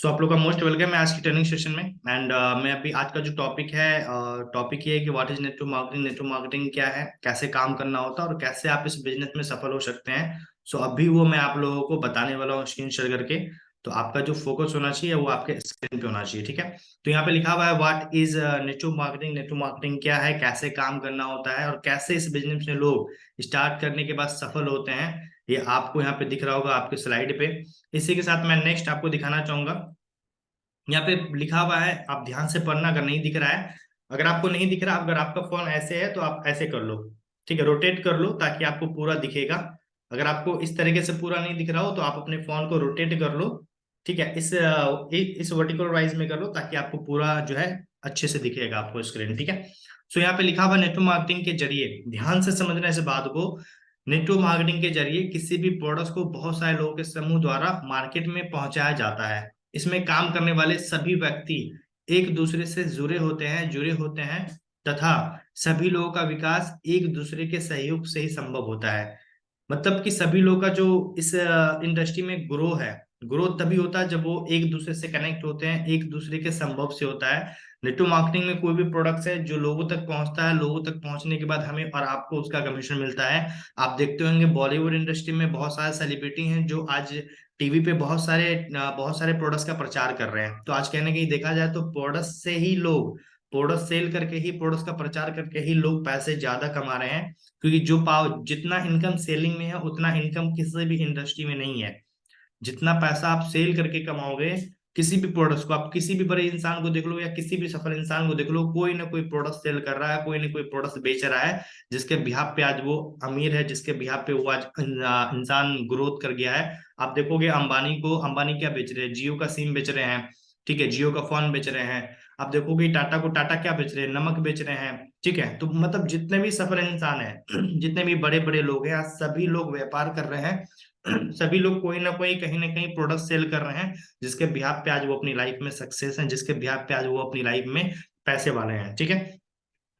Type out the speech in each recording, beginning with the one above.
सो आप लोग का मोस्ट वेलकम है आज की ट्रेनिंग सेशन में। एंड मैं अभी आज का जो टॉपिक है, टॉपिक ये है कि what is network marketing, network marketing क्या है, कैसे काम करना होता है और कैसे आप इस बिजनेस में सफल हो सकते हैं। सो अभी वो मैं आप लोगों को बताने वाला हूँ स्क्रीन शेयर करके। तो आपका जो फोकस होना चाहिए वो आपके स्क्रीन पे होना चाहिए, ठीक है। तो यहाँ पे लिखा हुआ है what is network marketing, network marketing क्या है, कैसे काम करना होता है और कैसे इस बिजनेस में लोग स्टार्ट करने के बाद सफल होते हैं। ये आपको यहाँ पे दिख रहा होगा आपके स्लाइड पे। इसी के साथ मैं नेक्स्ट आपको दिखाना चाहूंगा। यहाँ पे लिखा हुआ है, आप ध्यान से पढ़ना अगर नहीं दिख रहा है। अगर आपको नहीं दिख रहा, अगर आपका फोन ऐसे है तो आप ऐसे कर लो, ठीक है, रोटेट कर लो ताकि आपको पूरा दिखेगा। अगर आपको इस तरीके से पूरा नहीं दिख रहा हो तो आप अपने फोन को रोटेट कर लो, ठीक है। इस वर्टिकल वाइज में कर लो ताकि आपको पूरा जो है अच्छे से दिखेगा आपको स्क्रीन, ठीक है। सो यहाँ पे लिखा हुआ नेटवर्क मार्केटिंग के जरिए, ध्यान से समझना इस बात को। नेटवर्क मार्केटिंग के जरिए किसी भी प्रोडक्ट को बहुत सारे लोगों के समूह द्वारा मार्केट में पहुंचाया जाता है। इसमें काम करने वाले सभी व्यक्ति एक दूसरे से जुड़े होते हैं तथा सभी लोगों का विकास एक दूसरे के सहयोग से ही संभव होता है। मतलब कि सभी लोग का जो इस इंडस्ट्री में ग्रो है, ग्रोथ तभी होता है जब वो एक दूसरे से कनेक्ट होते हैं, एक दूसरे के संभव से होता है। नेटवर्क मार्केटिंग में कोई भी प्रोडक्ट है जो लोगों तक पहुंचता है, लोगों तक पहुंचने के बाद हमें और आपको उसका कमीशन मिलता है। आप देखते होंगे बॉलीवुड इंडस्ट्री में बहुत सारे सेलिब्रिटी हैं जो आज टीवी पे बहुत सारे प्रोडक्ट्स का प्रचार कर रहे हैं। तो आज कहने कहीं देखा जाए तो प्रोडक्ट्स से ही लोग, प्रोडक्ट सेल करके ही, प्रोडक्ट्स का प्रचार करके ही लोग पैसे ज्यादा कमा रहे हैं। क्योंकि जो पाव जितना इनकम सेलिंग में है उतना इनकम किसी भी इंडस्ट्री में नहीं है। जितना पैसा आप सेल करके कमाओगे, किसी भी प्रोडक्ट्स को, आप किसी भी बड़े इंसान को देख लो या किसी भी सफल इंसान को देख लो, कोई ना कोई प्रोडक्ट सेल कर रहा है, कोई ना कोई प्रोडक्ट बेच रहा है, जिसके बिहाफ पे आज वो अमीर है, जिसके बिहाफ पे वो आज इंसान ग्रोथ कर गया है। आप देखोगे अंबानी को, अंबानी क्या बेच रहे हैं, जियो का सिम बेच रहे हैं, ठीक है, जियो का फोन बेच रहे हैं। आप देखोगे टाटा को, टाटा क्या बेच रहे हैं, नमक बेच रहे हैं, ठीक है। तो मतलब जितने भी सफल इंसान है जितने भी बड़े बड़े लोग हैं, आज सभी लोग व्यापार कर रहे हैं। सभी लोग कोई ना कोई कहीं ना कहीं प्रोडक्ट सेल कर रहे हैं, जिसके बिहाफ पे आज वो अपनी लाइफ में सक्सेस हैं, जिसके बिहाफ पे आज वो अपनी लाइफ में पैसे वाले हैं, ठीक है।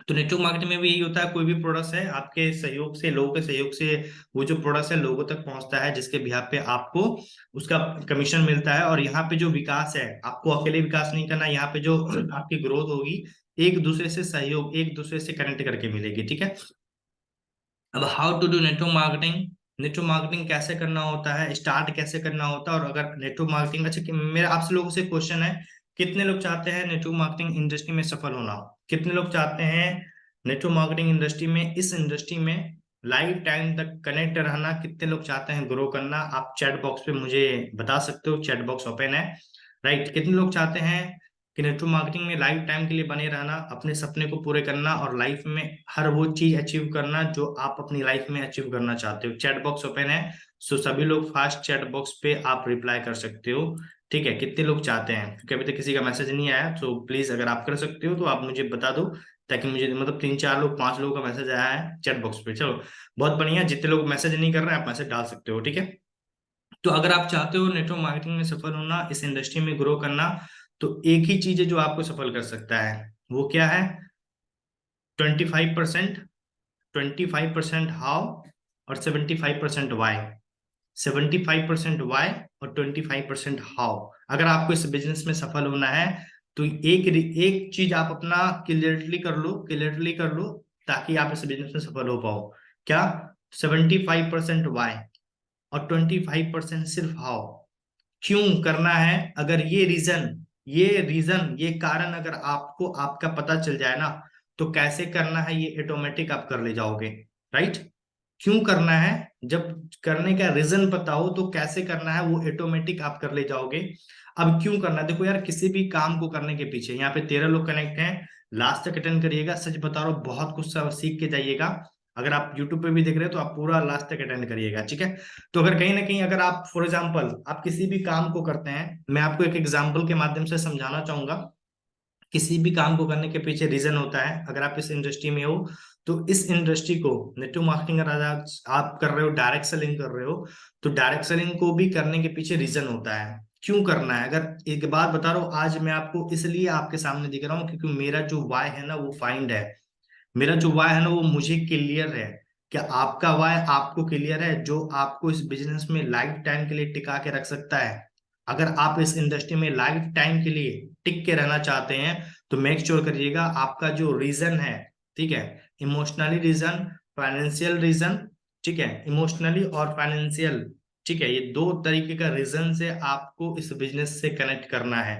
तो नेटवर्क मार्केटिंग में भी यही होता है, कोई भी प्रोडक्ट है आपके सहयोग से, लोगों के सहयोग से वो जो प्रोडक्ट है लोगों तक पहुंचता है, जिसके बिहाफ पे आपको उसका कमीशन मिलता है। और यहाँ पे जो विकास है, आपको अकेले विकास नहीं करना, यहाँ पे जो आपकी ग्रोथ होगी एक दूसरे से सहयोग, एक दूसरे से कनेक्ट करके मिलेगी, ठीक है। अब how to do network marketing, network marketing कैसे करना होता है, स्टार्ट कैसे करना होता है। और अगर नेटवर्क मार्केटिंग, अच्छा मेरा आपसे लोगों से क्वेश्चन है, कितने लोग चाहते हैं नेटवर्क मार्केटिंग इंडस्ट्री में सफल होना? कितने लोग चाहते हैं नेटवर्क मार्केटिंग इंडस्ट्री में, इस इंडस्ट्री में लाइफ टाइम तक कनेक्ट रहना? कितने लोग चाहते हैं ग्रो करना? आप चैट बॉक्स पे मुझे बता सकते हो, चैट बॉक्स ओपन है, राइट। कितने लोग चाहते हैं कि नेटवर्क मार्केटिंग में लाइफ टाइम के लिए बने रहना, अपने सपने को पूरे करना और लाइफ में हर वो चीज अचीव करना जो आप अपनी लाइफ में अचीव करना चाहते हो? चैट बॉक्स ओपन है, सो सभी लोग फास्ट चैट बॉक्स पे आप रिप्लाई कर सकते हो, ठीक है। कितने लोग चाहते हैं, क्योंकि अभी तक किसी का मैसेज नहीं आया, तो प्लीज अगर आप कर सकते हो तो आप मुझे बता दो, ताकि मुझे मतलब 3 4 लोग, 5 लोगों का मैसेज आया है चैट बॉक्स पे। चलो बहुत बढ़िया, जितने लोग मैसेज नहीं कर रहे हैं आप मैसेज डाल सकते हो, ठीक है। तो अगर आप चाहते हो नेटवर्क मार्केटिंग में सफल होना, इस इंडस्ट्री में ग्रो करना, तो एक ही चीज है जो आपको सफल कर सकता है, वो क्या है? 25%, 25% हाउ और 75% वाई। 75% वाई और 25% हाउ। अगर आपको इस बिजनेस में सफल होना है तो एक एक चीज आप अपना क्लियरली कर लो, क्लियरली कर लो, ताकि आप इस बिजनेस में सफल हो पाओ। क्या? 75% वाई और 25% सिर्फ हाउ। क्यों करना है? अगर ये कारण अगर आपको आपका पता चल जाए ना, तो कैसे करना है ये ऑटोमेटिक आप कर ले जाओगे, राइट। क्यों करना है, जब करने का रीजन पता हो तो कैसे करना है वो ऑटोमेटिक आप कर ले जाओगे। अब क्यों करना है, देखो यार, किसी भी काम को करने के पीछे, यहाँ पे 13 लोग कनेक्ट हैं, लास्ट तक अटेंड करिएगा, सच बता रहा हूँ बहुत कुछ सीख के जाइएगा। अगर आप यूट्यूब पे भी देख रहे हो तो आप पूरा लास्ट तक अटेंड करिएगा, ठीक है। तो अगर कहीं ना कहीं, अगर आप फॉर एग्जाम्पल आप किसी भी काम को करते हैं, मैं आपको एक एग्जाम्पल के माध्यम से समझाना चाहूंगा। किसी भी काम को करने के पीछे रीजन होता है। अगर आप इस इंडस्ट्री में हो तो इस इंडस्ट्री को, नेटवर्क मार्केटिंग अगर आप कर रहे हो, डायरेक्ट सेलिंग कर रहे हो, तो डायरेक्ट सेलिंग को भी करने के पीछे रीजन होता है, क्यों करना है। अगर एक बात बता रहा हूँ, आज मैं आपको इसलिए आपके सामने दिख रहा हूँ क्योंकि मेरा जो वाय है ना वो फाइंड है, मेरा जो वाय है ना वो मुझे क्लियर है। क्या आपका वाय आपको क्लियर है, जो आपको इस बिजनेस में लाइफ टाइम के लिए टिका के रख सकता है? अगर आप इस इंडस्ट्री में लाइफ टाइम के लिए टिक के रहना चाहते हैं तो मेक श्योर करिएगा आपका जो रीजन है, ठीक है, इमोशनली रीजन, फाइनेंशियल रीजन, ठीक है, इमोशनली और फाइनेंशियल, ठीक है, ये दो तरीके का रीजन से आपको इस बिजनेस से कनेक्ट करना है।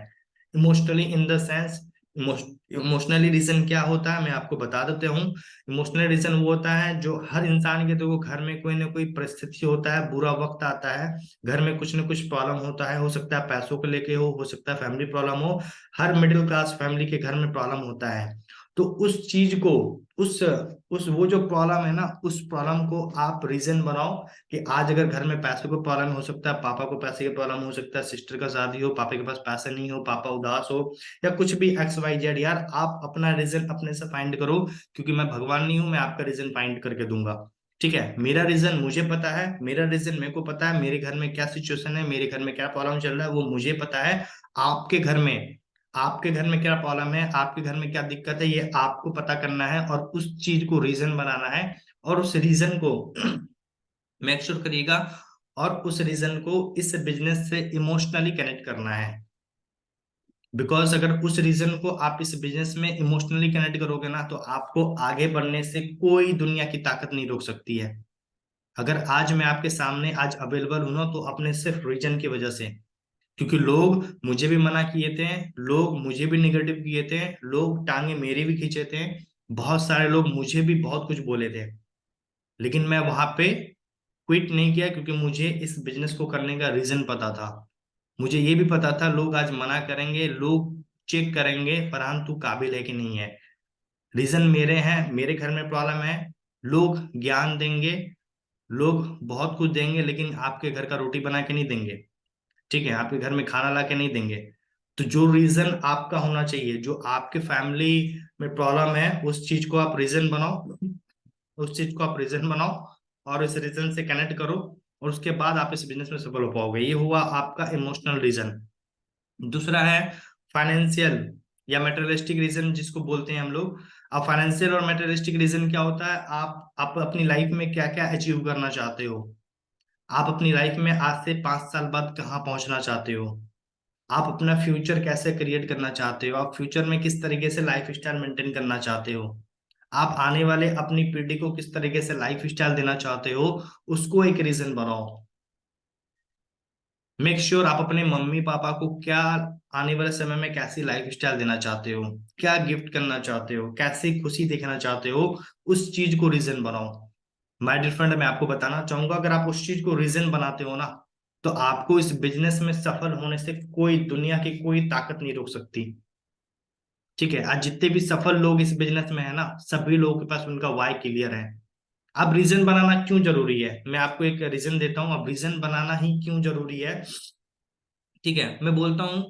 Emotionally in the sense, emotionally reason क्या होता है मैं आपको बता देता हूँ। इमोशनल रीजन वो होता है जो हर इंसान के, देखो घर में कोई ना कोई परिस्थिति होता है, बुरा वक्त आता है, घर में कुछ ना कुछ प्रॉब्लम होता है, हो सकता है पैसों को लेके हो सकता है फैमिली प्रॉब्लम हो, हर मिडिल क्लास फैमिली के घर में प्रॉब्लम होता है। तो उस चीज को, उस वो जो प्रॉब्लम है ना, उस प्रॉब्लम को आप रीजन बनाओ कि आज अगर घर में पैसों का प्रॉब्लम हो सकता है, पापा को पैसे का प्रॉब्लम हो सकता है, सिस्टर का शादी हो, पापा के पास पैसे नहीं हो, पापा उदास हो, या कुछ भी एक्स वाई जेड, यार आप अपना रीजन अपने से फाइंड करो, क्योंकि मैं भगवान नहीं हूं, मैं आपका रीजन फाइंड करके दूंगा। ठीक है, मेरा रीजन मुझे पता है, मेरा रीजन मेरे को पता है, मेरे घर में क्या सिचुएशन है, मेरे घर में क्या प्रॉब्लम चल रहा है वो मुझे पता है। आपके घर में, आपके घर में क्या प्रॉब्लम है, आपके घर में क्या दिक्कत है, ये आपको पता करना है और उस चीज को रीजन बनाना है, और उस रीजन को मेक श्योर करिएगा, और उस रीजन को इस बिजनेस से इमोशनली कनेक्ट करना है। बिकॉज अगर उस रीजन को आप इस बिजनेस में इमोशनली कनेक्ट करोगे ना, तो आपको आगे बढ़ने से कोई दुनिया की ताकत नहीं रोक सकती है। अगर आज मैं आपके सामने आज अवेलेबल हूं ना, तो अपने सिर्फ रीजन की वजह से, क्योंकि लोग मुझे भी मना किए थे, लोग मुझे भी निगेटिव किए थे, लोग टांगे मेरी भी खींचे थे, बहुत सारे लोग मुझे भी बहुत कुछ बोले थे, लेकिन मैं वहां पे क्विट नहीं किया, क्योंकि मुझे इस बिजनेस को करने का रीजन पता था। मुझे ये भी पता था लोग आज मना करेंगे, लोग चेक करेंगे फरहान तू काबिल है कि नहीं है। रीजन मेरे हैं, मेरे घर में प्रॉब्लम है, लोग ज्ञान देंगे, लोग बहुत कुछ देंगे, लेकिन आपके घर का रोटी बना के नहीं देंगे, ठीक है, आपके घर में खाना ला के नहीं देंगे। तो जो रीजन आपका होना चाहिए, जो आपके फैमिली में प्रॉब्लम है, उस चीज को आप रीजन बनाओ, उस चीज को आप रीजन बनाओ और इस रीजन से कनेक्ट करो, और उसके बाद आप इस बिजनेस में सफल हो पाओगे। ये हुआ आपका इमोशनल रीजन। दूसरा है फाइनेंशियल या मेटेरियलिस्टिक रीजन जिसको बोलते हैं हम लोग। अब फाइनेंशियल और मेटेरियलिस्टिक रीजन क्या होता है, आप अपनी लाइफ में क्या क्या अचीव करना चाहते हो, आप अपनी लाइफ में आज से 5 साल बाद कहाँ पहुंचना चाहते हो, आप अपना फ्यूचर कैसे क्रिएट करना चाहते हो, आप फ्यूचर में किस तरीके से लाइफ स्टाइल मेंटेन करना चाहते हो, आप आने वाले अपनी पीढ़ी को किस तरीके से लाइफ स्टाइल देना चाहते हो, उसको एक रीजन बनाओ। मेक श्योर आप अपने मम्मी पापा को क्या आने वाले समय में कैसी लाइफ स्टाइल देना चाहते हो, क्या गिफ्ट करना चाहते हो, कैसी खुशी देखना चाहते हो, उस चीज को रीजन बनाओ। माय डियर फ्रेंड, मैं आपको बताना चाहूंगा, अगर आप उस चीज को रीजन बनाते हो ना, तो आपको इस बिजनेस में सफल होने से कोई दुनिया की कोई ताकत नहीं रोक सकती। ठीक है, आज जितने भी सफल लोग इस बिजनेस में है ना, सभी लोगों के पास उनका वाई क्लियर है। अब रीजन बनाना क्यों जरूरी है, मैं आपको एक रीजन देता हूँ, अब रीजन बनाना ही क्यों जरूरी है। ठीक है, मैं बोलता हूँ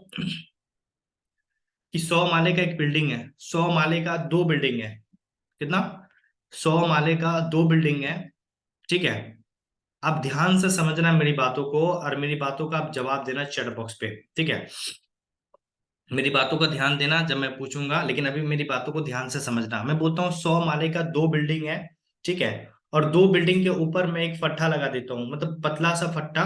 कि 100 माले का एक बिल्डिंग है, 100 माले का दो बिल्डिंग है। कितना? 100 माले का दो बिल्डिंग है। ठीक है, आप ध्यान से समझना मेरी बातों को, और मेरी बातों का आप जवाब देना चैट बॉक्स पे। ठीक है, मेरी बातों का ध्यान देना जब मैं पूछूंगा, लेकिन अभी मेरी बातों को ध्यान से समझना। मैं बोलता हूँ 100 माले का दो बिल्डिंग है, ठीक है, और दो बिल्डिंग के ऊपर मैं एक फट्टा लगा देता हूँ, मतलब पतला सा फट्टा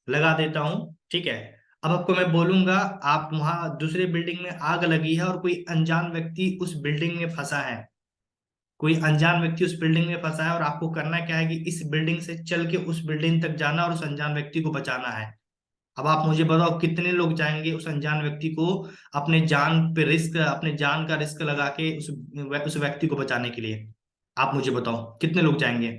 लगा देता हूँ। ठीक है, अब आपको मैं बोलूंगा, आप वहां दूसरी बिल्डिंग में आग लगी है और कोई अनजान व्यक्ति उस बिल्डिंग में फंसा है, कोई अनजान व्यक्ति उस बिल्डिंग में फंसा है, और आपको करना क्या है कि इस बिल्डिंग से चल के उस बिल्डिंग तक जाना और उस अनजान व्यक्ति को बचाना है। अब आप मुझे बताओ कितने लोग जाएंगे उस अनजान व्यक्ति को, अपने जान पे रिस्क, अपने जान का रिस्क लगा के उस व्यक्ति को बचाने के लिए। आप मुझे बताओ कितने लोग जाएंगे।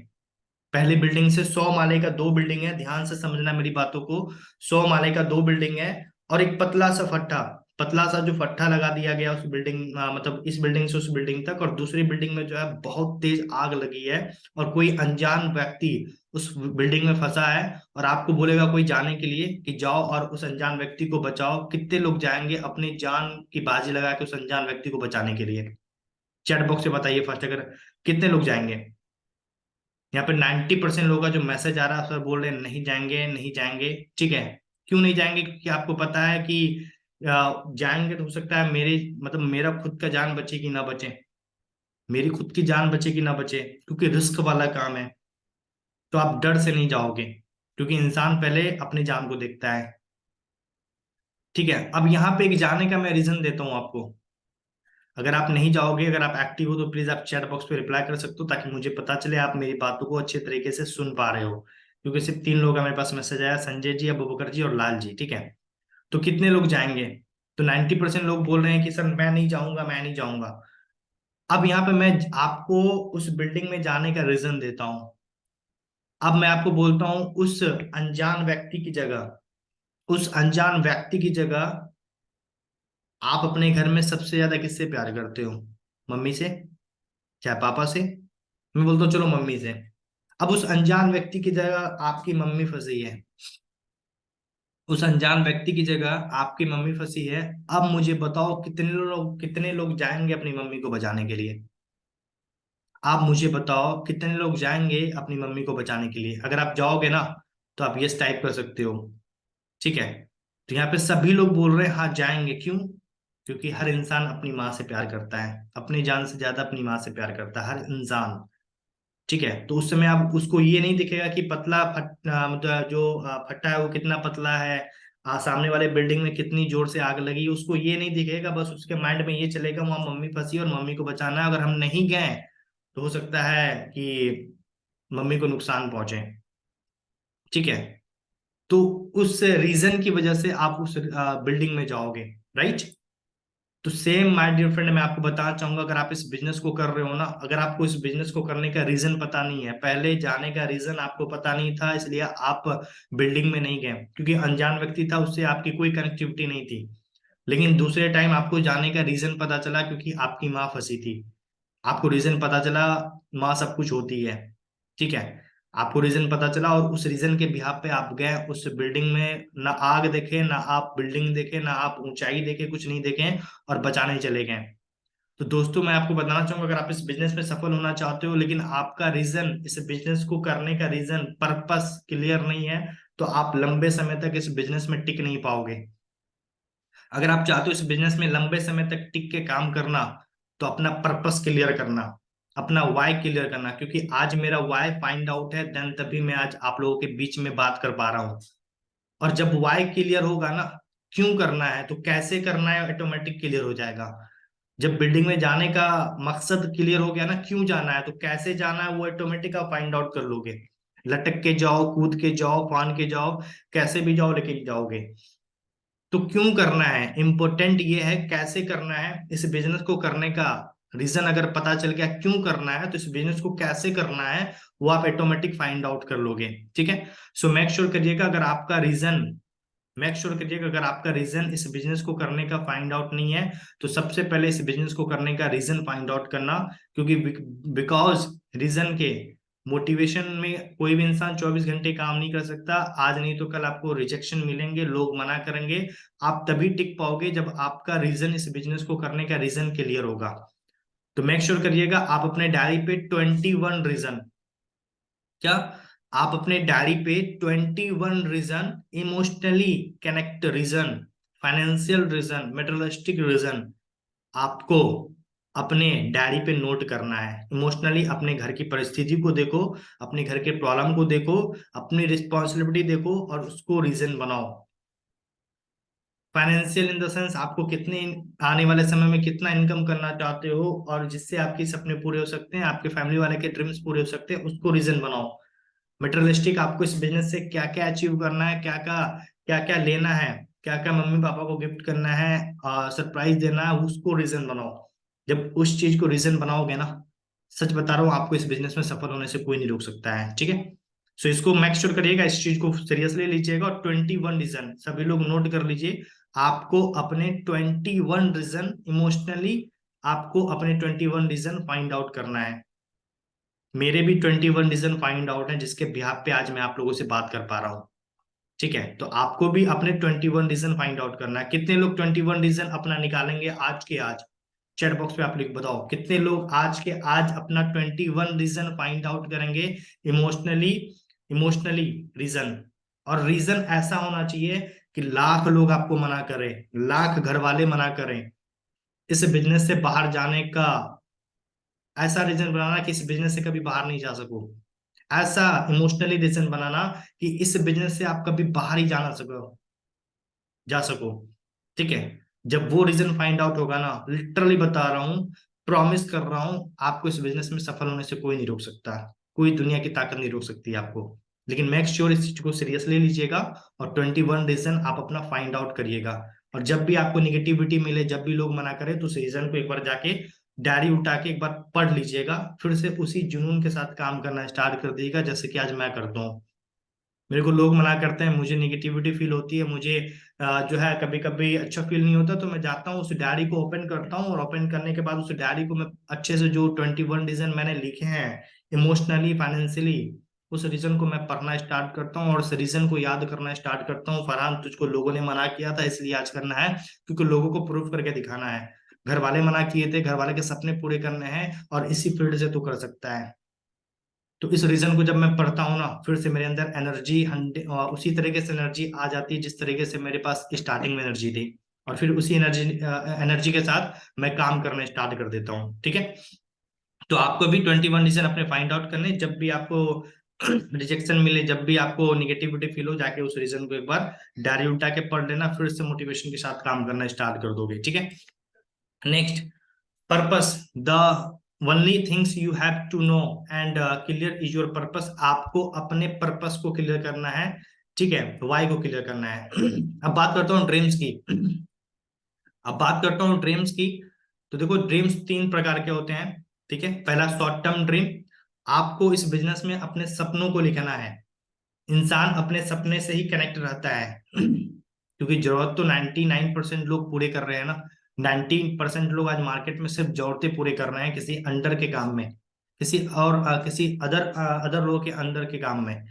पहली बिल्डिंग से 100 माले का दो बिल्डिंग है, ध्यान से समझना मेरी बातों को। 100 माले का दो बिल्डिंग है, और एक पतला सा फट्टा, पतला सा जो फट्टा लगा दिया गया उस बिल्डिंग, मतलब इस बिल्डिंग से उस बिल्डिंग तक, और दूसरी बिल्डिंग में जो है बहुत तेज आग लगी है, और कोई अनजान व्यक्ति उस बिल्डिंग में फंसा है, और आपको बोलेगा कोई जाने के लिए कि जाओ और उस अनजान व्यक्ति को बचाओ। कितने लोग जाएंगे अपनी जान की बाजी लगा के उस अनजान व्यक्ति को बचाने के लिए? चैट बॉक्स से बताइए फर्स्ट, अगर कितने लोग जाएंगे। यहाँ पे 90% लोगों का जो मैसेज आ रहा है सर बोल रहे हैं नहीं जाएंगे, नहीं जाएंगे। ठीक है, क्यों नहीं जाएंगे? क्योंकि आपको पता है कि जाएंगे तो हो सकता है मेरे, मतलब मेरा खुद का जान बचे कि ना बचे, मेरी खुद की जान बचे कि ना बचे, क्योंकि रिस्क वाला काम है। तो आप डर से नहीं जाओगे, क्योंकि इंसान पहले अपनी जान को देखता है। ठीक है, अब यहाँ पे एक जाने का मैं रीजन देता हूँ आपको। अगर आप नहीं जाओगे, अगर आप एक्टिव हो तो प्लीज आप चैट बॉक्स पे रिप्लाई कर सकते हो, ताकि मुझे पता चले आप मेरी बातों को अच्छे तरीके से सुन पा रहे हो। क्योंकि सिर्फ 3 लोग का मेरे पास मैसेज आया, संजय जी, अबूबकर जी और लाल जी। ठीक है, तो कितने लोग जाएंगे? तो 90% लोग बोल रहे हैं कि सर मैं नहीं जाऊंगा, मैं नहीं जाऊंगा। अब यहाँ पे मैं आपको उस बिल्डिंग में जाने का रीजन देता हूँ। अब मैं आपको बोलता हूँ, उस अनजान व्यक्ति की जगह, उस अनजान व्यक्ति की जगह आप अपने घर में सबसे ज्यादा किससे प्यार करते हो? मम्मी से? क्या पापा से? मैं बोलता हूँ चलो मम्मी से। अब उस अनजान व्यक्ति की जगह आपकी मम्मी फंसी है, उस अनजान व्यक्ति की जगह आपकी मम्मी फंसी है। अब मुझे बताओ कितने लोग जाएंगे अपनी मम्मी को बचाने के लिए? आप मुझे बताओ कितने लोग जाएंगे अपनी मम्मी को बचाने के लिए? अगर आप जाओगे ना, तो आप यस टाइप कर सकते हो। ठीक है, तो यहाँ पे सभी लोग बोल रहे हैं हाँ जाएंगे। क्यों? क्योंकि हर इंसान अपनी माँ से प्यार करता है, अपनी जान से ज्यादा अपनी माँ से प्यार करता है हर इंसान। ठीक है, तो उस समय आप उसको ये नहीं दिखेगा कि पतला मतलब जो फट्टा है वो कितना पतला है, सामने वाले बिल्डिंग में कितनी जोर से आग लगी, उसको ये नहीं दिखेगा। बस उसके माइंड में ये चलेगा वहां मम्मी फंसी और मम्मी को बचाना है, अगर हम नहीं गए तो हो सकता है कि मम्मी को नुकसान पहुंचे। ठीक है, तो उस रीजन की वजह से आप उस बिल्डिंग में जाओगे, राइट? तो सेम माय डियर फ्रेंड, मैं आपको बताना चाहूंगा, अगर आप इस बिजनेस को कर रहे हो ना, अगर आपको इस बिजनेस को करने का रीजन पता नहीं है, पहले जाने का रीजन आपको पता नहीं था, इसलिए आप बिल्डिंग में नहीं गए क्योंकि अनजान व्यक्ति था, उससे आपकी कोई कनेक्टिविटी नहीं थी। लेकिन दूसरे टाइम आपको जाने का रीजन पता चला क्योंकि आपकी माँ फंसी थी। आपको रीजन पता चला, माँ सब कुछ होती है। ठीक है, आपको रीजन पता चला और उस रीजन के बिहाफ पे आप गए उस बिल्डिंग में। ना आग देखे, ना आप बिल्डिंग देखे, ना आप ऊंचाई देखे, कुछ नहीं देखे, और बचाने चले गए। तो दोस्तों मैं आपको बताना चाहूंगा, अगर आप इस बिजनेस में सफल होना चाहते हो, लेकिन आपका रीजन, इस बिजनेस को करने का रीजन, पर्पस क्लियर नहीं है, तो आप लंबे समय तक इस बिजनेस में टिक नहीं पाओगे। अगर आप चाहते हो इस बिजनेस में लंबे समय तक टिक के काम करना, तो अपना पर्पस क्लियर करना, अपना वाई क्लियर करना। क्योंकि आज मेरा वाई फाइंड आउट है, देन तभी मैं आज आप लोगों के बीच में बात कर पा रहा हूँ। और जब वाई क्लियर होगा ना, क्यों करना है तो कैसे करना है ऑटोमेटिक क्लियर हो जाएगा। जब बिल्डिंग में जाने का मकसद क्लियर हो गया ना, क्यों जाना है तो कैसे जाना है वो ऑटोमेटिक आप फाइंड आउट कर लोगे। लटक के जाओ, कूद के जाओ, फान के जाओ, कैसे भी जाओ, लेकिन जाओगे। तो क्यों करना है, इम्पोर्टेंट ये है कैसे करना है। इस बिजनेस को करने का रीजन अगर पता चल गया क्यों करना है, तो इस बिजनेस को कैसे करना है वो आप ऑटोमेटिक फाइंड आउट कर लोगे। ठीक है, सो मेक श्योर करिएगा, अगर आपका रीजन, मेक श्योर करिएगा अगर आपका रीजन इस बिजनेस को करने का फाइंड आउट नहीं है, तो सबसे पहले इस बिजनेस को करने का रीजन फाइंड आउट करना। क्योंकि बिकॉज रीजन के मोटिवेशन में कोई भी इंसान 24 घंटे काम नहीं कर सकता। आज नहीं तो कल आपको रिजेक्शन मिलेंगे, लोग मना करेंगे। आप तभी टिक पाओगे जब आपका रीजन, इस बिजनेस को करने का रीजन क्लियर होगा। तो मेक श्योर करिएगा आप अपने डायरी पे 21 रीजन, क्या, आप अपने डायरी पे 21 reason, emotionally connect reason, financial reason, materialistic reason आपको अपने डायरी पे नोट करना है। इमोशनली अपने घर की परिस्थिति को देखो, अपने घर के प्रॉब्लम को देखो, अपनी रिस्पॉन्सिबिलिटी देखो और उसको रीजन बनाओ। फाइनेंशियल इन द सेंस, आपको कितने आने वाले समय में कितना इनकम करना चाहते हो और जिससे आपके सपने पूरे हो सकते हैं, आपके फैमिली वाले के ड्रीम्स पूरे हो सकते हैं, उसको रीजन बनाओ। मटेरियलिस्टिक, आपको इस बिजनेस से क्या क्या अचीव करना है, क्या क्या लेना है, क्या क्या मम्मी पापा को गिफ्ट करना है, सरप्राइज देना है, उसको रीजन बनाओ। जब उस चीज को रीजन बनाओगे ना, सच बता रहा हूँ, आपको इस बिजनेस में सफल होने से कोई नहीं रोक सकता है। ठीक है, सो इसको मेक श्योर करिएगा, इस चीज को सीरियसली लीजिएगा और 21 रीजन सभी लोग नोट कर लीजिए। आपको अपने 21 रीजन इमोशनली, आपको अपने 21 रीजन फाइंड आउट करना है। मेरे भी 21 रीजन फाइंड आउट है, जिसके बिहाफ पे आज मैं आप लोगों से बात कर पा रहा हूँ। ठीक है, तो आपको भी अपने 21 रीजन फाइंड आउट करना है। कितने लोग 21 रीजन अपना निकालेंगे आज के आज? चैट बॉक्स पे आप लिख बताओ कितने लोग आज के आज अपना 21 रीजन फाइंड आउट करेंगे। Emotionally, emotionally reason. और रीजन ऐसा होना चाहिए कि लाख लोग आपको मना करें, लाख घर वाले मना करें इस बिजनेस से बाहर जाने का। ऐसा रीजन बनाना कि इस बिजनेस से कभी बाहर नहीं जा सको। ऐसा इमोशनली रीजन बनाना कि इस बिजनेस से आप कभी बाहर ही जाना सको, जा सको। ठीक है। जब वो रीजन फाइंड आउट होगा ना, लिटरली बता रहा हूँ, प्रॉमिस कर रहा हूँ, आपको इस बिजनेस में सफल होने से कोई नहीं रोक सकता। कोई दुनिया की ताकत नहीं रोक सकती आपको। लेकिन मेक श्योर इस चीज को सीरियसली लीजिएगा, और 21 रीजन आप अपना फाइंड आउट करिएगा। और जब भी आपको निगेटिविटी मिले, जब भी लोग मना करें, तो उस रीजन को एक बार जाके डायरी उठा के एक बार पढ़ लीजिएगा, फिर से उसी जुनून के साथ काम करना स्टार्ट कर दीजिएगा, जैसे कि आज मैं करता हूँ। मेरे को लोग मना करते हैं, मुझे निगेटिविटी फील होती है, मुझे जो है कभी कभी अच्छा फील नहीं होता, तो मैं जाता हूँ उस डायरी को ओपन करता हूँ, और ओपन करने के बाद उस डायरी को मैं अच्छे से, जो 21 रीजन मैंने लिखे हैं इमोशनली फाइनेंशियली, उस रीजन को मैं पढ़ना स्टार्ट करता हूँ और उस रीजन को याद करना स्टार्ट करता हूँ। फरहान, तुझको लोगों ने मना किया था इसलिए आज करना है, क्योंकि लोगों को प्रूफ करके दिखाना है। घर वाले मना किए थे, घर वाले के सपने पूरे करने हैं, और इसी फील्ड से तू कर सकता है। तो इस रीजन को जब मैं पढ़ता हूँ ना, फिर से मेरे अंदर एनर्जी उसी तरीके से एनर्जी आ जाती है जिस तरीके से मेरे पास स्टार्टिंग में एनर्जी थी। और फिर उसी एनर्जी के साथ मैं काम करना स्टार्ट कर देता हूँ। ठीक है। तो आपको भी 21 रीजन अपने फाइंड आउट करने, जब भी आपको रिजेक्शन मिले, जब भी आपको निगेटिविटी फील हो, जाके उस रीजन को एक बार डायरी उठा के पढ़ लेना, फिर से मोटिवेशन के साथ काम करना स्टार्ट कर दोगे। ठीक है। Next, purpose, the only things you have to know and clear is your purpose. आपको अपने पर्पस को क्लियर करना है। ठीक है, वाई को क्लियर करना है। अब बात करता हूँ ड्रीम्स की। अब बात करता हूँ ड्रीम्स की। तो देखो, ड्रीम्स तीन प्रकार के होते हैं। ठीक है। पहला शॉर्ट टर्म ड्रीम। आपको इस बिजनेस में अपने सपनों को लिखना है। इंसान अपने सपने से ही कनेक्ट रहता है। क्योंकि जरूरत तो 99% लोग पूरे कर रहे हैं ना। 19% लोग आज मार्केट में सिर्फ जरूरतें पूरे कर रहे हैं, किसी अंडर के काम में, किसी और किसी अदर अदर लोगों के अंदर के काम में।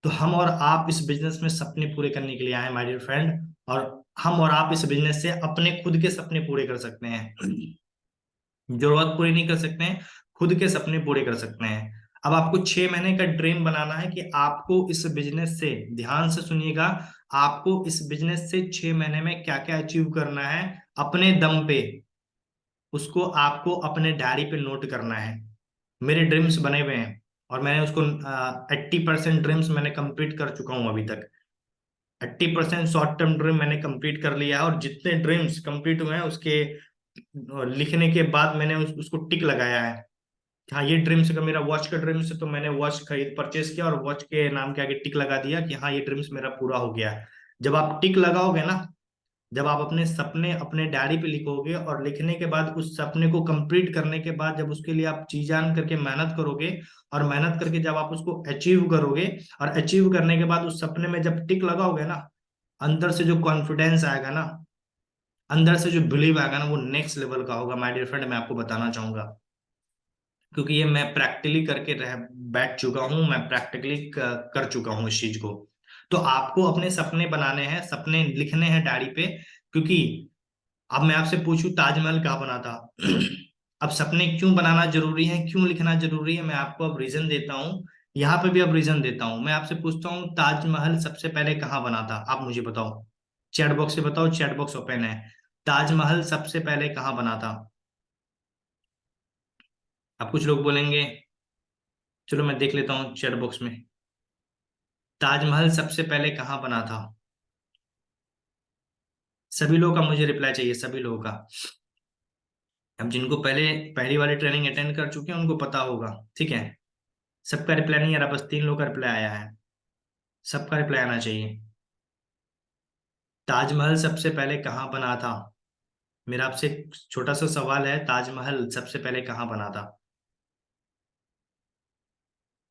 तो हम और आप इस बिजनेस में सपने पूरे करने के लिए आए माय डियर फ्रेंड, और हम और आप इस बिजनेस से अपने खुद के सपने पूरे कर सकते हैं। जरूरत पूरी नहीं कर सकते हैं, खुद के सपने पूरे कर सकते हैं। अब आपको 6 महीने का ड्रीम बनाना है कि आपको इस बिजनेस से, ध्यान से सुनिएगा, आपको इस बिजनेस से 6 महीने में क्या क्या अचीव करना है अपने दम पे, उसको आपको अपने डायरी पे नोट करना है। मेरे ड्रीम्स बने हुए हैं, और मैंने उसको 80% ड्रीम्स मैंने कंप्लीट कर चुका हूँ अभी तक। 80% शॉर्ट टर्म ड्रीम मैंने कंप्लीट कर लिया है, और जितने ड्रीम्स कंप्लीट हुए हैं उसके लिखने के बाद मैंने उसको टिक लगाया है। हाँ, ये ड्रीम्स का, मेरा वॉच का ड्रीम्स है, तो मैंने वॉच खरीद परचेस किया और वॉच के नाम के आगे टिक लगा दिया कि हाँ, ये ड्रीम्स मेरा पूरा हो गया है। जब आप टिक लगाओगे ना, जब आप अपने सपने अपने डायरी पे लिखोगे, और लिखने के बाद उस सपने को कंप्लीट करने के बाद जब उसके लिए आप जी जान करके मेहनत करोगे, और मेहनत करके जब आप उसको अचीव करोगे, और अचीव करने के बाद उस सपने में जब टिक लगाओगे ना, अंदर से जो कॉन्फिडेंस आएगा ना, अंदर से जो बिलीव आएगा ना, वो नेक्स्ट लेवल का होगा माय डियर फ्रेंड। मैं आपको बताना चाहूंगा, क्योंकि ये मैं प्रैक्टिकली करके रह बैठ चुका हूँ, मैं प्रैक्टिकली कर चुका हूँ इस चीज को। तो आपको अपने सपने बनाने हैं, सपने लिखने हैं डायरी पे। क्योंकि अब मैं आपसे पूछूं, ताजमहल कहाँ बना था? अब सपने क्यों बनाना जरूरी है, क्यों लिखना जरूरी है, मैं आपको अब रीजन देता हूँ। यहाँ पे भी अब रीजन देता हूँ। मैं आपसे पूछता हूँ, ताजमहल सबसे पहले कहाँ बना था? आप मुझे बताओ, चैट बॉक्स से बताओ, चैट बॉक्स ओपन है। ताजमहल सबसे पहले कहाँ बना था? अब कुछ लोग बोलेंगे, चलो मैं देख लेता हूँ चैट बॉक्स में, ताजमहल सबसे पहले कहाँ बना था? सभी लोगों का मुझे रिप्लाई चाहिए, सभी लोगों का। अब जिनको पहले पहली वाली ट्रेनिंग अटेंड कर चुके हैं उनको पता होगा। ठीक है। सबका रिप्लाई नहीं आ रहा, बस 3 लोग का रिप्लाई आया है। सबका रिप्लाई आना चाहिए। ताजमहल सबसे पहले कहाँ बना था? मेरा आपसे एक छोटा सा सवाल है, ताजमहल सबसे पहले कहाँ बना था?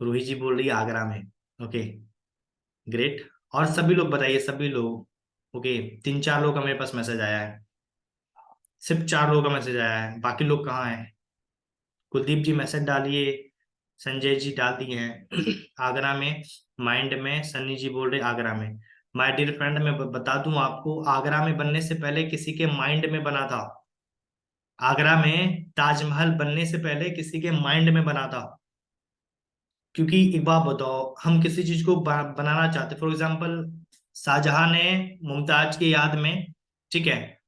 रूही जी बोल रही है आगरा में। Okay, great. और सभी लोग बताइए, सभी लोग। ओके, 3-4 लोगों का मेरे पास मैसेज आया है। सिर्फ 4 लोगों का मैसेज आया है, बाकी लोग कहाँ हैं? कुलदीप जी मैसेज डालिए, संजय जी डाल दिए हैं। आगरा में, माइंड में। सन्नी जी बोल रहे आगरा में। माय डियर फ्रेंड, मैं बता दूं आपको, आगरा में बनने से पहले किसी के माइंड में बना था। आगरा में ताजमहल बनने से पहले किसी के माइंड में बना था। क्योंकि एक बात बताओ, हम किसी चीज को बनाना चाहते, फॉर एग्जाम्पल शाहजहां ने मुमताज की याद में, ठीक है,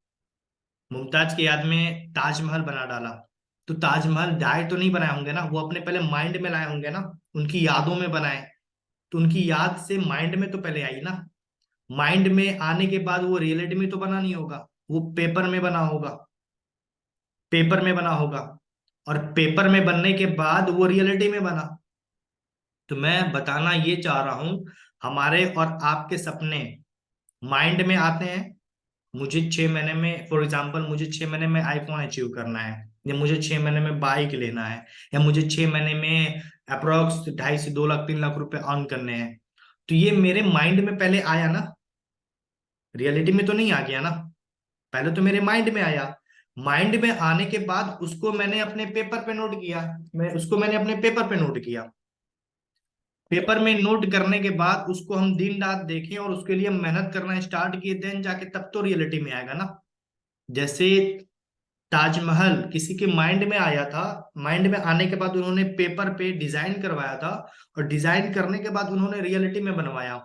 मुमताज की याद में ताजमहल बना डाला। तो ताजमहल डायरेक्ट तो नहीं बनाए होंगे ना, वो अपने पहले माइंड में लाए होंगे ना, उनकी यादों में बनाए। तो उनकी याद से माइंड में तो पहले आई ना। माइंड में आने के बाद वो रियलिटी में तो बना नहीं होगा, वो पेपर में बना होगा, पेपर में बना होगा। और पेपर में बनने के बाद वो रियलिटी में बना। तो मैं बताना ये चाह रहा हूं, हमारे और आपके सपने माइंड में आते हैं। मुझे 6 महीने में, फॉर एग्जाम्पल, मुझे 6 महीने में आईफोन अचीव करना है, या मुझे 6 महीने में बाइक लेना है, या मुझे 6 महीने में अप्रोक्स 2.5 से 2 लाख 3 लाख रुपए अर्न करने हैं। तो ये मेरे माइंड में पहले आया ना, रियलिटी में तो नहीं आ गया ना, पहले तो मेरे माइंड में आया। माइंड में आने के बाद उसको मैंने अपने पेपर पे नोट किया, मैं उसको मैंने अपने पेपर पे नोट किया। पेपर में नोट करने के बाद उसको हम दिन रात देखें और उसके लिए हम मेहनत करना स्टार्ट किए, देन जाके तब तो रियलिटी में आएगा ना। जैसे ताजमहल किसी के माइंड में आया था, माइंड में आने के बाद उन्होंने पेपर पे डिजाइन करवाया था, और डिजाइन करने के बाद उन्होंने रियलिटी में बनवाया।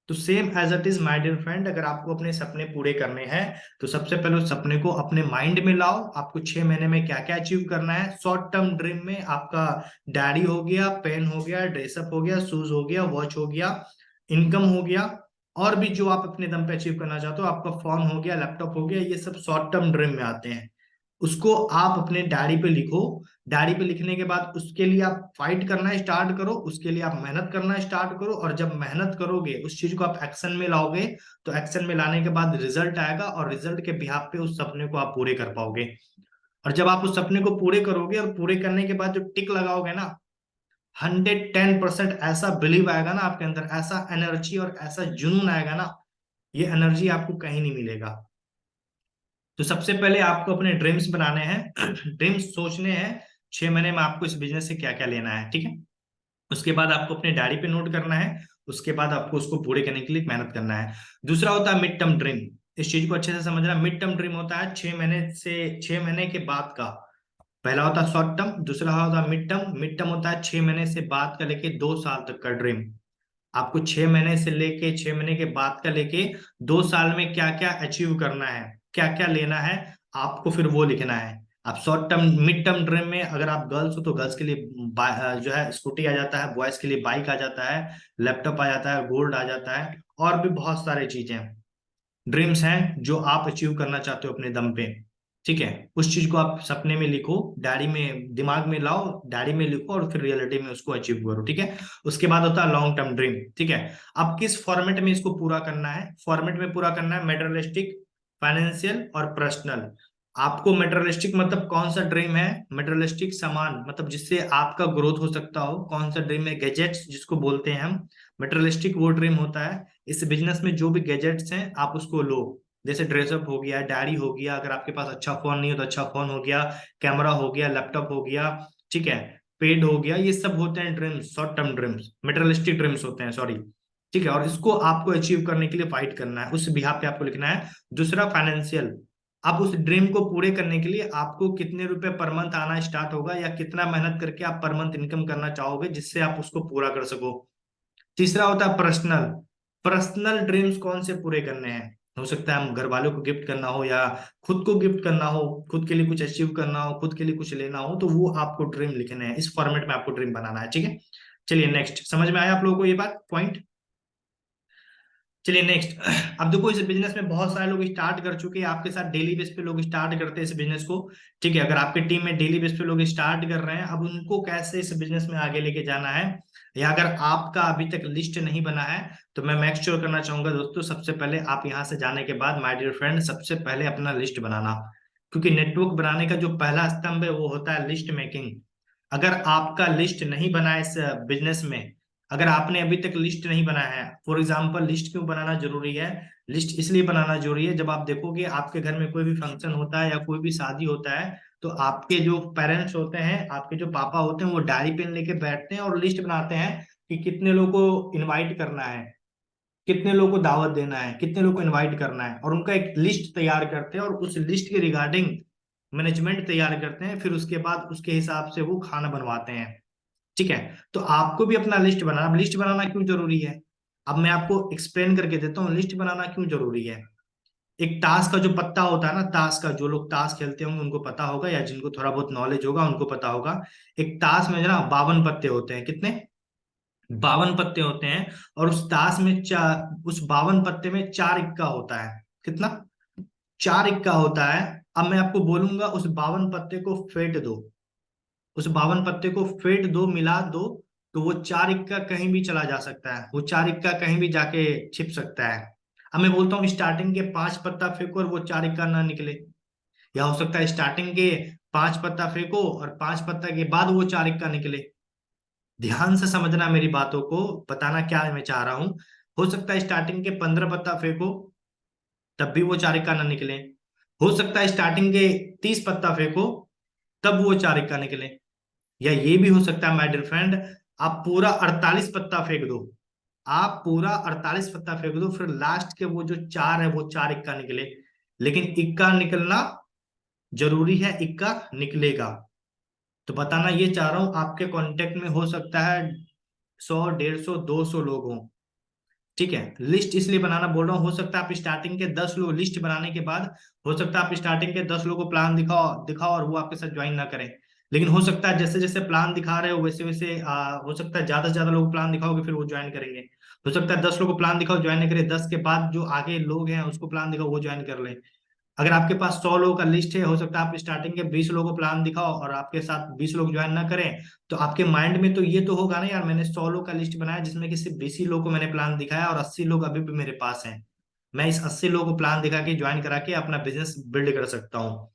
तो same as it is my dear friend, अगर आपको अपने सपने पूरे करने हैं तो सबसे पहले उस सपने को अपने माइंड में लाओ। आपको 6 महीने में क्या क्या अचीव करना है। शॉर्ट टर्म ड्रीम में आपका डैडी हो गया, पेन हो गया, ड्रेसअप हो गया, शूज हो गया, वॉच हो गया, इनकम हो गया, और भी जो आप अपने दम पे अचीव करना चाहते हो, आपका फोन हो गया, लैपटॉप हो गया, ये सब शॉर्ट टर्म ड्रीम में आते हैं। उसको आप अपने डायरी पे लिखो। डायरी पे लिखने के बाद उसके लिए आप फाइट करना स्टार्ट करो, उसके लिए आप मेहनत करना स्टार्ट करो, और जब मेहनत करोगे उस चीज को आप एक्शन में लाओगे, तो एक्शन में लाने के बाद रिजल्ट आएगा, और रिजल्ट के बिहाफ पे उस सपने को आप पूरे कर पाओगे। और जब आप उस सपने को पूरे करोगे और पूरे करने के बाद जो टिक लगाओगे ना, 110% ऐसा बिलीव आएगा ना आपके अंदर, ऐसा एनर्जी और ऐसा जुनून आएगा ना, ये एनर्जी आपको कहीं नहीं मिलेगा। तो सबसे पहले आपको अपने ड्रीम्स बनाने हैं, ड्रीम्स सोचने हैं, 6 महीने में आपको इस बिजनेस से क्या क्या लेना है, ठीक है। उसके बाद आपको अपने डायरी पे नोट करना है, उसके बाद आपको उसको पूरे करने के लिए मेहनत करना है। दूसरा होता है मिड टर्म ड्रीम। इस चीज को अच्छे से समझना। मिड टर्म ड्रीम होता है 6 महीने के बाद का। पहला होता है शॉर्ट टर्म, दूसरा होता है मिड टर्म। मिड टर्म होता है 6 महीने से बाद का लेके 2 साल तक का ड्रीम। आपको 6 महीने से लेके 6 महीने के बाद का लेके 2 साल में क्या क्या अचीव करना है, क्या क्या लेना है, आपको फिर वो लिखना है। आप short term mid term dream में अगर आप गर्ल्स हो तो गर्ल्स के लिए जो है स्कूटी आ जाता है, बॉयज के लिए बाइक आ जाता है, लैपटॉप आ जाता है, गोल्ड आ जाता है, और भी बहुत सारी चीजें, ड्रीम्स हैं जो आप अचीव करना चाहते हो अपने दम पे। ठीक है, उस चीज को आप सपने में लिखो, डायरी में दिमाग में लाओ, डायरी में लिखो, और फिर रियलिटी में उसको अचीव करो, ठीक है। उसके बाद होता है लॉन्ग टर्म ड्रीम, ठीक है। अब किस फॉर्मेट में इसको पूरा करना है? फॉर्मेट में पूरा करना है मेटेरियलिस्टिक, फाइनेंशियल और पर्सनल। आपको मेटेरियलिस्टिक मतलब कौन सा ड्रीम है? मेटेरियलिस्टिक सामान मतलब जिससे आपका ग्रोथ हो सकता हो, कौन सा ड्रीम है? गैजेट्स जिसको बोलते हैं हम, मेटेरियलिस्टिक वो ड्रीम होता है। इस बिजनेस में जो भी गैजेट्स हैं आप उसको लो, जैसे ड्रेसअप हो गया, डायरी हो गया, अगर आपके पास अच्छा फोन नहीं हो तो अच्छा फोन हो गया, कैमरा हो गया, लैपटॉप हो गया, ठीक है, पेड हो गया, ये सब होते हैं dreams, short term dreams, materialistic dreams होते हैं, सॉरी। ठीक है, और इसको आपको अचीव करने के लिए फाइट करना है, उस बिहाफ पे आपको लिखना है। दूसरा फाइनेंशियल। आप उस ड्रीम को पूरे करने के लिए आपको कितने रुपए पर मंथ आना स्टार्ट होगा, या कितना मेहनत करके आप पर मंथ इनकम करना चाहोगे जिससे आप उसको पूरा कर सको। तीसरा होता है पर्सनल। पर्सनल ड्रीम्स कौन से पूरे करने हैं? हो सकता है हम घर वालों को गिफ्ट करना हो, या खुद को गिफ्ट करना हो, खुद के लिए कुछ अचीव करना हो, खुद के लिए कुछ लेना हो, तो वो आपको ड्रीम लिखने हैं, इस फॉर्मेट में आपको ड्रीम बनाना है, ठीक है। चलिए नेक्स्ट, समझ में आया आप लोगों को ये बात, पॉइंट? चलिए नेक्स्ट। अब देखो, इस बिजनेस में बहुत सारे लोग स्टार्ट कर चुके हैं, आपके साथ डेली बेस पे लोग स्टार्ट करते हैं इस बिजनेस को, ठीक है। अगर आपकी टीम में डेली बेस पे लोग स्टार्ट कर रहे हैं, अब उनको कैसे इस बिजनेस में आगे लेके जाना है, या अगर आपका अभी तक लिस्ट नहीं बना है, तो मैं मेक श्योर करना चाहूंगा दोस्तों, सबसे पहले आप यहाँ से जाने के बाद माय डियर फ्रेंड, सबसे पहले अपना लिस्ट बनाना। क्योंकि नेटवर्क बनाने का जो पहला स्तंभ है वो होता है लिस्ट मेकिंग। अगर आपका लिस्ट नहीं बना है इस बिजनेस में, अगर आपने अभी तक लिस्ट नहीं बनाया है, फॉर एग्जाम्पल, लिस्ट क्यों बनाना जरूरी है? लिस्ट इसलिए बनाना जरूरी है, जब आप देखोगे आपके घर में कोई भी फंक्शन होता है या कोई भी शादी होता है, तो आपके जो पेरेंट्स होते हैं, आपके जो पापा होते हैं, वो डायरी पेन लेके बैठते हैं और लिस्ट बनाते हैं कि कितने लोगों को इनवाइट करना है, कितने लोगों को दावत देना है, कितने लोगों को इनवाइट करना है, और उनका एक लिस्ट तैयार करते हैं, और उस लिस्ट के रिगार्डिंग मैनेजमेंट तैयार करते हैं, फिर उसके बाद उसके हिसाब से वो खाना बनवाते हैं, ठीक है। तो आपको भी अपना लिस्ट बनाना। अब लिस्ट बनाना क्यों जरूरी है, अब मैं आपको एक्सप्लेन करके देता हूँ लिस्ट बनाना क्यों जरूरी है। एक ताश का जो पत्ता होता है ना, ताश का, जो लोग ताश खेलते होंगे उनको पता होगा, या जिनको थोड़ा बहुत नॉलेज होगा उनको पता होगा। एक ताश में जो ना 52 पत्ते होते हैं, कितने? 52 पत्ते होते हैं, और उस ताश में उस 52 पत्ते में 4 इक्का होता है। कितना? 4 इक्का होता है। अब मैं आपको बोलूंगा उस 52 पत्ते को फेंट दो, उस 52 पत्ते को फेंट दो, मिला दो, तो वो 4 इक्का कहीं भी चला जा सकता है, वो 4 इक्का कहीं भी जाके छिप सकता है। अब मैं बोलता हूँ स्टार्टिंग के 5 पत्ता फेंको और वो 4 इक्का ना निकले, या हो सकता है स्टार्टिंग के 5 पत्ता फेंको और 5 पत्ता के बाद वो 4 इक्का निकले। ध्यान से समझना मेरी बातों को, बताना क्या मैं चाह रहा हूँ। हो सकता है स्टार्टिंग के 15 पत्ता फेंको, तब भी वो 4 इक्का ना निकले। हो सकता है स्टार्टिंग के 30 पत्ता फेंको, तब वो 4 इक्का निकले। या ये भी हो सकता है माय डियर फ्रेंड, आप पूरा 48 पत्ता फेंक दो, आप पूरा 48 पत्ता फेंक दो, फिर लास्ट के वो जो 4 है वो 4 इक्का निकले। लेकिन इक्का निकलना जरूरी है, इक्का निकलेगा। तो बताना ये चाह रहा हूं, आपके कांटेक्ट में हो सकता है 100, 150, 200 लोग हों। ठीक है, लिस्ट इसलिए बनाना बोल रहा हूँ, हो सकता है आप स्टार्टिंग के 10 लोग, लिस्ट बनाने के बाद हो सकता है आप स्टार्टिंग के 10 लोगों को प्लान दिखाओ दिखाओ और वो आपके साथ ज्वाइन ना करें। लेकिन हो सकता है जैसे जैसे प्लान दिखा रहे हो वैसे वैसे हो सकता है ज्यादा से ज्यादा लोग प्लान दिखाओगे फिर वो ज्वाइन करेंगे। हो सकता है 10 लोगों को प्लान दिखाओ ज्वाइन नहीं करे, 10 के बाद जो आगे लोग हैं उसको प्लान दिखाओ वो ज्वाइन कर ले। अगर आपके पास 100 लोगों का लिस्ट है, हो सकता है आप स्टार्टिंग के 20 लोगों को प्लान दिखाओ और आपके साथ 20 लोग ज्वाइन ना करें, तो आपके माइंड में तो ये तो होगा ना यार, मैंने 100 लोग का लिस्ट बनाया जिसमें कि सिर्फ 20 ही लोगों को मैंने प्लान दिखाया और 80 लोग अभी भी मेरे पास हैं। मैं इस 80 लोगों को प्लान दिखा के ज्वाइन करा के अपना बिजनेस बिल्ड कर सकता हूँ।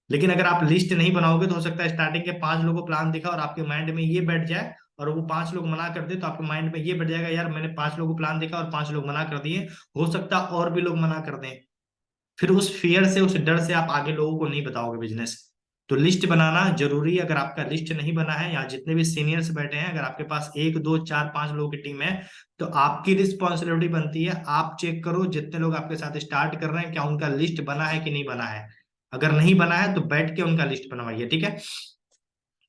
लेकिन अगर आप लिस्ट नहीं बनाओगे तो हो सकता है स्टार्टिंग के 5 लोगों को प्लान दिखा और आपके माइंड में ये बैठ जाए, और वो 5 लोग मना कर दे तो आपके माइंड में ये बैठ जाएगा, यार मैंने 5 लोगों को प्लान दिखा और 5 लोग मना कर दिए, हो सकता है और भी लोग मना कर दें। फिर उस फियर से, उस डर से आप आगे लोगों को नहीं बताओगे बिजनेस। तो लिस्ट बनाना जरूरी है। अगर आपका लिस्ट नहीं बना है, या जितने भी सीनियर्स बैठे हैं, अगर आपके पास 1, 2, 4, 5 लोगों की टीम है, तो आपकी रिस्पॉन्सिबिलिटी बनती है, आप चेक करो जितने लोग आपके साथ स्टार्ट कर रहे हैं क्या उनका लिस्ट बना है कि नहीं बना है। अगर नहीं बना है तो बैठ के उनका लिस्ट बनवाइए, ठीक है।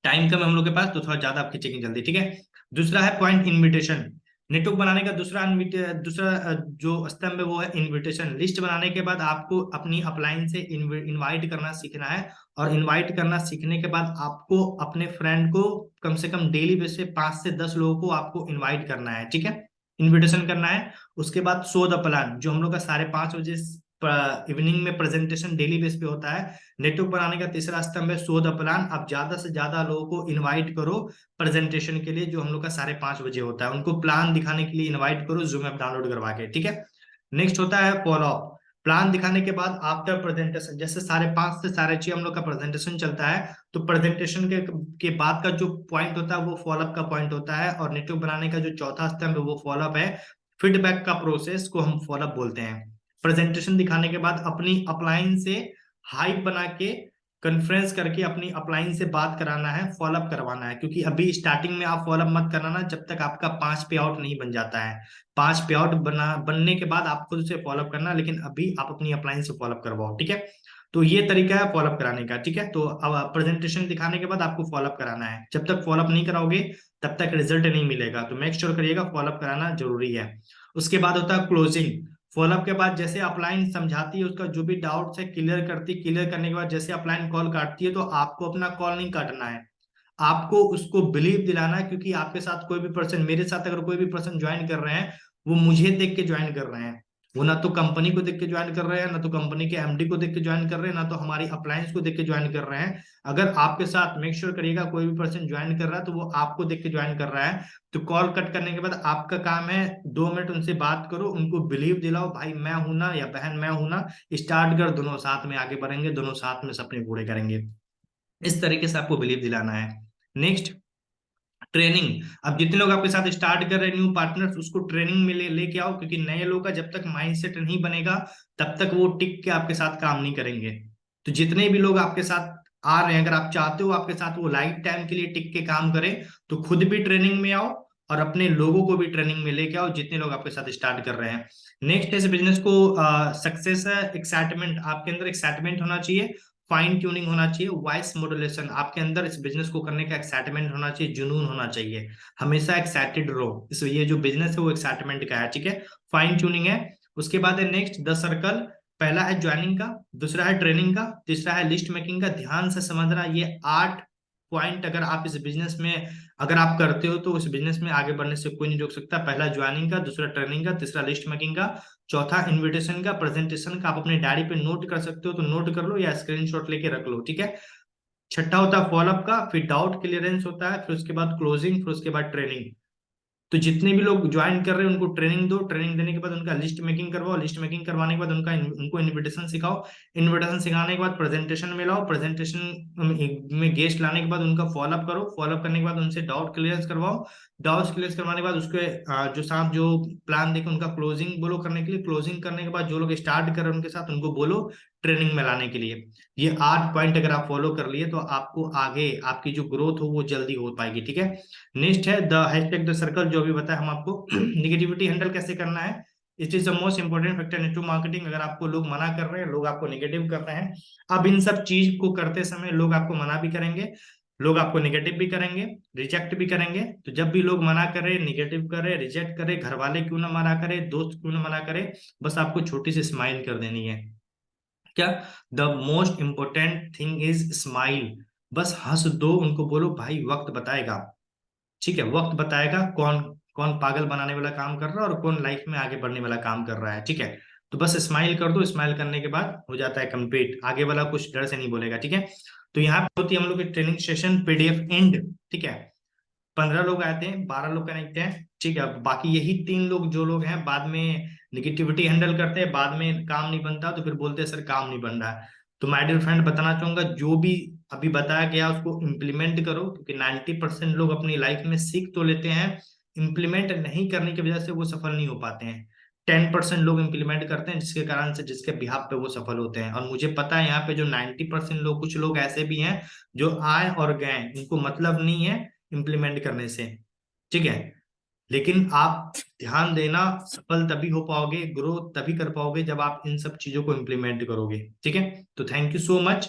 टाइम कम है हम लोग के पास तो थोड़ा ज्यादा आपकी चेकिंग जल्दी, ठीक है। दूसरा है पॉइंट इनविटेशन। नेटवर्क बनाने का दूसरा जो स्तंभ है वो है इनविटेशन। लिस्ट बनाने के बाद आपको अपनी अपलाइन से इनवाइट करना सीखना है, और इनवाइट करना सीखने के बाद आपको अपने फ्रेंड को कम से कम डेली बेस पे 5 से 10 लोगों को आपको इनवाइट करना है, ठीक है। इनविटेशन करना है। उसके बाद शो द प्लान, जो हम लोग का 5:30 बजे इवनिंग में प्रेजेंटेशन डेली बेस पे होता है। नेटवर्क बनाने का तीसरा स्तंभ है शो द प्लान। आप ज्यादा से ज्यादा लोगों को इनवाइट करो प्रेजेंटेशन के लिए, जो हम लोग का 5:30 बजे होता है, उनको प्लान दिखाने के लिए इनवाइट करो जूम ऐप डाउनलोड करवा के, ठीक है। नेक्स्ट होता है फॉलो अप। प्लान दिखाने के बाद आफ्टर प्रेजेंटेशन, जैसे 5:30 से 6:30 हम लोग का प्रेजेंटेशन चलता है, तो प्रेजेंटेशन के बाद का जो पॉइंट होता है वो फॉलोअप का पॉइंट होता है। और नेटवर्क बनाने का जो चौथा स्तंभ है वो फॉलोअप है। फीडबैक का प्रोसेस को हम फॉलोअप बोलते हैं। प्रेजेंटेशन दिखाने के बाद अपनी अपलाइन से हाइप बना के कॉन्फ्रेंस करके अपनी अपलाइन से बात कराना है, फॉलोअप करवाना है। क्योंकि अभी स्टार्टिंग में आप फॉलोअप मत कराना जब तक आपका 5 पे आउट नहीं बन जाता है। 5 पे आउट बनने के बाद आप खुद से फॉलोअप करना, लेकिन अभी आप अपनी अपलाइन से फॉलोअप करवाओ, ठीक है। तो ये तरीका है फॉलोअप कराने का, ठीक है। तो अब प्रेजेंटेशन दिखाने के बाद आपको फॉलोअप कराना है। जब तक फॉलोअप नहीं कराओगे तब तक रिजल्ट नहीं मिलेगा, तो मेक श्योर करिएगा फॉलोअप कराना जरूरी है। उसके बाद होता है क्लोजिंग। फॉलोअप के बाद जैसे अपलाइन समझाती है, उसका जो भी डाउट्स है क्लियर करती, क्लियर करने के बाद जैसे अपलाइन कॉल काटती है, तो आपको अपना कॉल नहीं काटना है, आपको उसको बिलीव दिलाना है। क्योंकि आपके साथ कोई भी पर्सन, मेरे साथ अगर कोई भी पर्सन ज्वाइन कर रहे हैं, वो मुझे देख के ज्वाइन कर रहे हैं। वो ना तो कंपनी को देख के ज्वाइन कर रहे हैं, ना तो कंपनी के एमडी को देख के ज्वाइन कर रहे हैं, ना तो हमारी अप्लायंस को देख के ज्वाइन कर रहे हैं। अगर आपके साथ मेक श्योर करिएगा कोई भी पर्सन ज्वाइन कर रहा है तो वो आपको देख के ज्वाइन कर रहा है। तो कॉल कट करने के बाद आपका काम है 2 मिनट उनसे बात करो, उनको बिलीव दिलाओ, भाई मैं हूं ना, या बहन मैं हूं ना, स्टार्ट कर, दोनों साथ में आगे बढ़ेंगे, दोनों साथ में सपने पूरे करेंगे। इस तरीके से आपको बिलीव दिलाना है। Next, training. अब जितने लोग आपके साथ स्टार्ट कर रहे हैं न्यू पार्टनर्स, उसको ट्रेनिंग में लेके आओ। क्योंकि नए लोग का जब तक माइंडसेट नहीं बनेगा तब तक वो टिक के आपके साथ काम नहीं करेंगे। तो जितने भी लोग आपके साथ आ रहे हैं, अगर आप चाहते हो आपके साथ वो लाइफ टाइम के लिए टिक के काम करें, तो खुद भी ट्रेनिंग में आओ और अपने लोगों को भी ट्रेनिंग में लेके आओ, जितने लोग आपके साथ स्टार्ट कर रहे हैं। नेक्स्ट, इस बिजनेस को सक्सेस है एक्साइटमेंट। आपके अंदर एक्साइटमेंट होना चाहिए, फाइन ट्यूनिंग होना चाहिए, वॉइस मॉड्यूलेशन। आपके अंदर इस बिजनेस को करने का एक्साइटमेंट होना चाहिए, जुनून होना चाहिए, हमेशा एक्साइटेड रहो। इस ये जो बिजनेस है वो एक्साइटमेंट का है, ठीक है। फाइन ट्यूनिंग है। उसके बाद है नेक्स्ट द सर्कल। पहला है ज्वाइनिंग का, दूसरा है ट्रेनिंग का, तीसरा है लिस्ट मेकिंग का। ध्यान से समझना, ये 8 पॉइंट अगर आप इस बिजनेस में अगर आप करते हो तो उस बिजनेस में आगे बढ़ने से कोई नहीं रोक सकता। पहला ज्वाइनिंग का, दूसरा ट्रेनिंग का, तीसरा लिस्ट मेकिंग का, चौथा इनविटेशन का, प्रेजेंटेशन का। आप अपने डायरी पे नोट कर सकते हो तो नोट कर लो या स्क्रीनशॉट लेके रख लो, ठीक है। छठा होता है फॉलोअप का, फिर डाउट क्लियरेंस होता है, फिर उसके बाद क्लोजिंग, फिर उसके बाद ट्रेनिंग। तो जितने भी लोग ज्वाइन कर रहे हैं उनको ट्रेनिंग दो, ट्रेनिंग देने के बाद उनका लिस्ट मेकिंग करवाओ, लिस्ट मेकिंग करवाने के बाद उनको इनविटेशन सिखाओ, इनविटेशन सिखाने के बाद प्रेजेंटेशन में लाओ, प्रेजेंटेशन में गेस्ट लाने के बाद उनका फॉलोअप करो, फॉलोअप करने के बाद उनसे डाउट क्लियरेंस करवाओ, डाउट क्लियर करवाने के बाद उसके जो साथ जो प्लान देके उनका क्लोजिंग बोलो करने के लिए, क्लोजिंग करने के बाद जो लोग स्टार्ट कर रहे हैं उनके साथ उनको बोलो ट्रेनिंग में लाने के लिए। ये 8 पॉइंट अगर आप फॉलो कर लिए तो आपको आगे आपकी जो ग्रोथ हो वो जल्दी हो पाएगी, ठीक है। नेक्स्ट है द हैशटैग द सर्कल, जो अभी बताया हम आपको। निगेटिविटी हैंडल कैसे करना है, it is the most important factor in to marketing. अगर आपको लोग मना कर रहे हैं, लोग आपको निगेटिव कर रहे हैं, अब इन सब चीज को करते समय लोग आपको मना भी करेंगे, लोग आपको निगेटिव भी करेंगे, रिजेक्ट भी करेंगे। तो जब भी लोग मना करे, निगेटिव करे, रिजेक्ट करे, घर वाले क्यों ना मना करे, दोस्त क्यों ना मना करे, बस आपको छोटी सी स्माइल कर देनी है। क्या, the most important thing is smile. बस हंस दो, उनको बोलो भाई वक्त बताएगा, ठीक है, वक्त बताएगा कौन कौन पागल बनाने वाला काम कर रहा है और कौन लाइफ में आगे बढ़ने वाला काम कर रहा है, ठीक है। तो बस स्माइल कर दो, स्माइल करने के बाद हो जाता है कंप्लीट, आगे वाला कुछ डर से नहीं बोलेगा, ठीक है। तो यहाँ पे होती है हम लोग की ट्रेनिंग सेशन पीडीएफ एंड, ठीक है। 15 लोग आते हैं, 12 लोग कनेक्ट हैं, ठीक है। बाकी यही 3 लोग जो लोग हैं बाद में निगेटिविटी हैंडल करते हैं, बाद में काम नहीं बनता तो फिर बोलते हैं सर काम नहीं बन रहा है। तो माय डियर फ्रेंड बताना चाहूंगा जो भी अभी बताया गया उसको इम्प्लीमेंट करो, क्योंकि 90% लोग अपनी लाइफ में सीख तो लेते हैं, इम्प्लीमेंट नहीं करने की वजह से वो सफल नहीं हो पाते हैं। 10% लोग इम्प्लीमेंट करते हैं जिसके कारण से जिसके बिहाफ पे वो सफल होते हैं। और मुझे पता है यहाँ पे जो 90% लोग, कुछ लोग ऐसे भी हैं जो आए और गए, उनको मतलब नहीं है इम्प्लीमेंट करने से, ठीक है। लेकिन आप ध्यान देना, सफल तभी हो पाओगे, ग्रो तभी कर पाओगे जब आप इन सब चीजों को इम्प्लीमेंट करोगे, ठीक है। तो थैंक यू सो मच।